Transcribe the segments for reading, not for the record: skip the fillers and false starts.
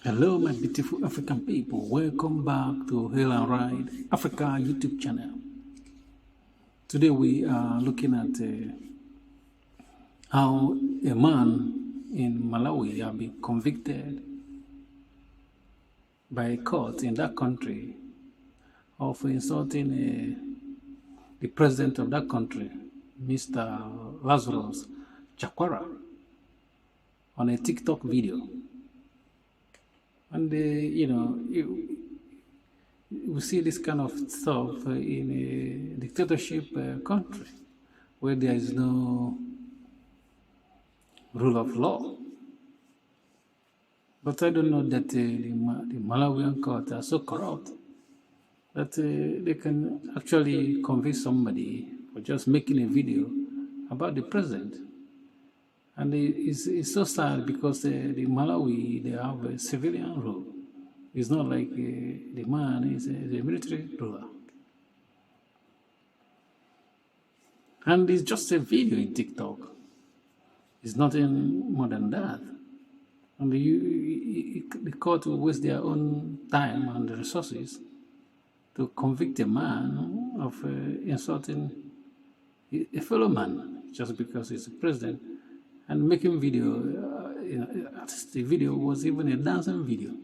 Hello, my beautiful African people. Welcome back to Hail and Ride Africa YouTube channel. Today we are looking at how a man in Malawi has been convicted by a court in that country of insulting the president of that country, Mr. Lazarus Chakwara, on a TikTok video. And we see this kind of stuff in a dictatorship country where there is no rule of law. But I don't know that the Malawian court are so corrupt that they can actually convict somebody for just making a video about the president. And it's so sad because the Malawi, they have a civilian rule. It's not like the man is a military ruler. And it's just a video in TikTok. It's nothing more than that. And the court will waste their own time and resources to convict a man of insulting a fellow man just because he's a president and making video. The video was even a dancing video.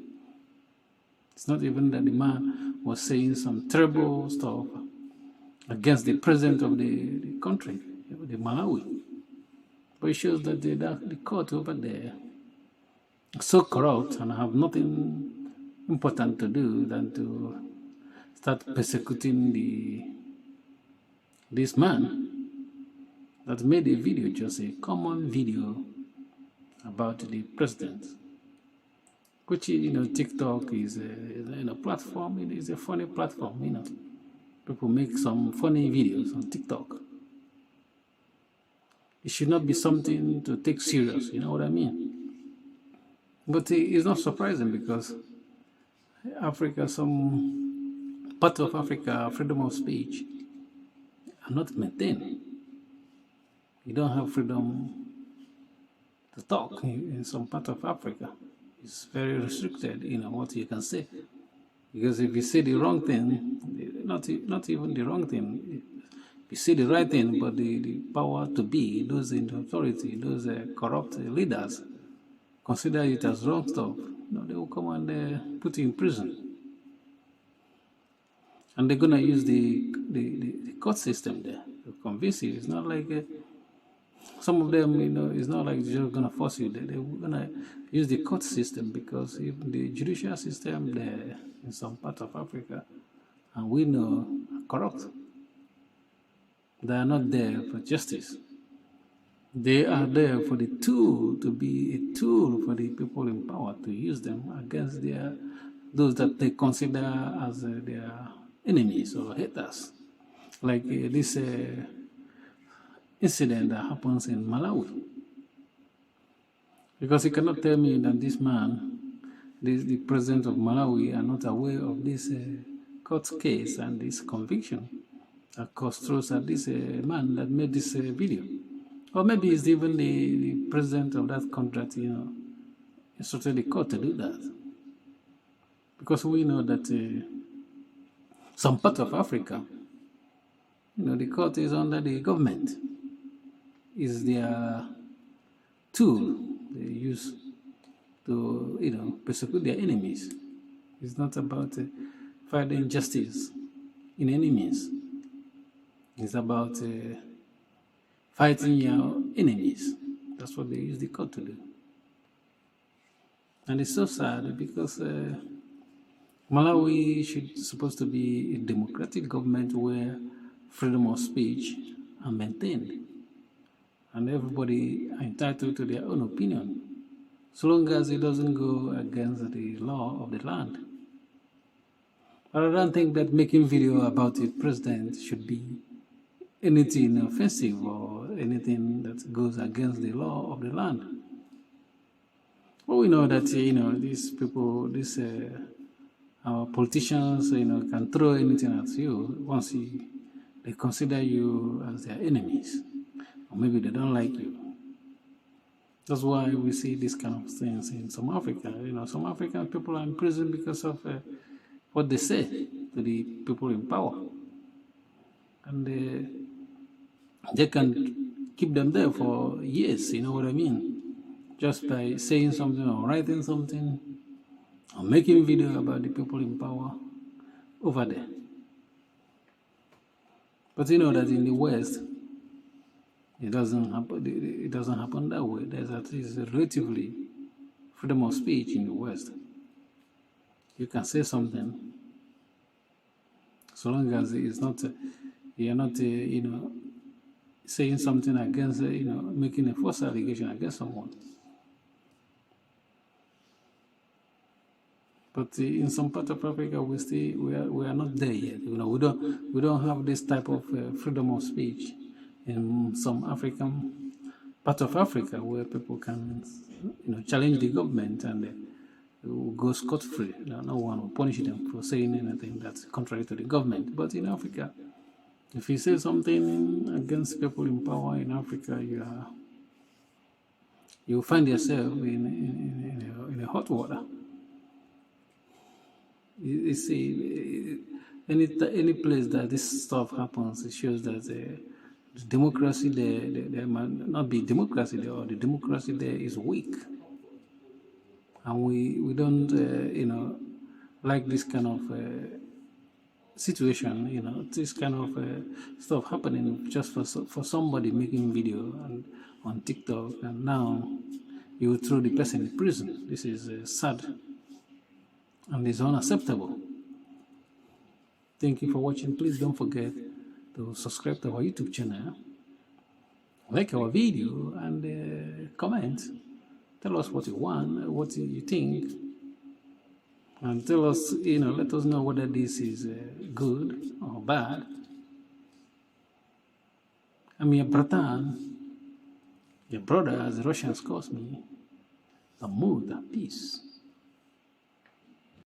It's not even that the man was saying some terrible stuff against the president of the country, the Malawi. But it shows that the court over there is so corrupt and have nothing important to do than to start persecuting this man that made a video, just a common video about the president. Which, TikTok is a platform. It is a funny platform. People make some funny videos on TikTok. It should not be something to take serious, you know what I mean? But it's not surprising because Africa, some part of Africa, freedom of speech are not maintained. You don't have freedom to talk in some part of Africa. It's very restricted, what you can say. Because if you say the wrong thing, not even the wrong thing, if you say the right thing, but the power to be, those in authority, those corrupt leaders, consider it as wrong stuff, they will come and put you in prison. And they're going to use the court system there to convince you. It's not like some of them, it's not like they're going to force you. They're going to use the court system because even the judicial system there in some part of Africa, and we know, are corrupt. They are not there for justice. They are there for the tool, to be a tool for the people in power to use them against those that they consider as their enemies or haters. Like this incident that happens in Malawi. Because you cannot tell me that this man, the president of Malawi, are not aware of this court case and this conviction that caused throws at this man that made this video. Or maybe it's even the president of that country, instructed the court to do that. Because we know that some part of Africa, the court is under the government. Is their tool they use to persecute their enemies. It's not about fighting justice in any means. It's about fighting your enemies. That's what they use the court to do. And it's so sad because Malawi supposed to be a democratic government where freedom of speech are maintained. And everybody are entitled to their own opinion, so long as it doesn't go against the law of the land. But I don't think that making video about the president should be anything offensive or anything that goes against the law of the land. But we know that these people, our politicians, can throw anything at you once they consider you as their enemies. Or maybe they don't like you. That's why we see these kind of things in some Africa. Some African people are in prison because of what they say to the people in power, and they can keep them there for years. You know what I mean? Just by saying something or writing something or making video about the people in power over there. But you know that in the West, it doesn't happen. It doesn't happen that way. There's at least relatively freedom of speech in the West. You can say something so long as it's not you're not saying something against making a false allegation against someone. But in some part of Africa, we are not there yet. We don't have this type of freedom of speech in some African part of Africa where people can challenge the government and go scot-free. No one will punish them for saying anything that's contrary to the government. But in Africa, if you say something against people in power in Africa, you find yourself in a hot water. You see, any place that this stuff happens, it shows that the democracy there might not be democracy there, or the democracy there is weak, and we don't like this kind of situation. This kind of stuff happening just for somebody making video and on TikTok, and now you throw the person in prison. This is sad and it's unacceptable. Thank you for watching. Please don't forget to subscribe to our YouTube channel, like our video, and comment. Tell us what you want, what you think, and tell us, let us know whether this is good or bad. I'm your bratan, your brother, as the Russians call me, the mood, peace.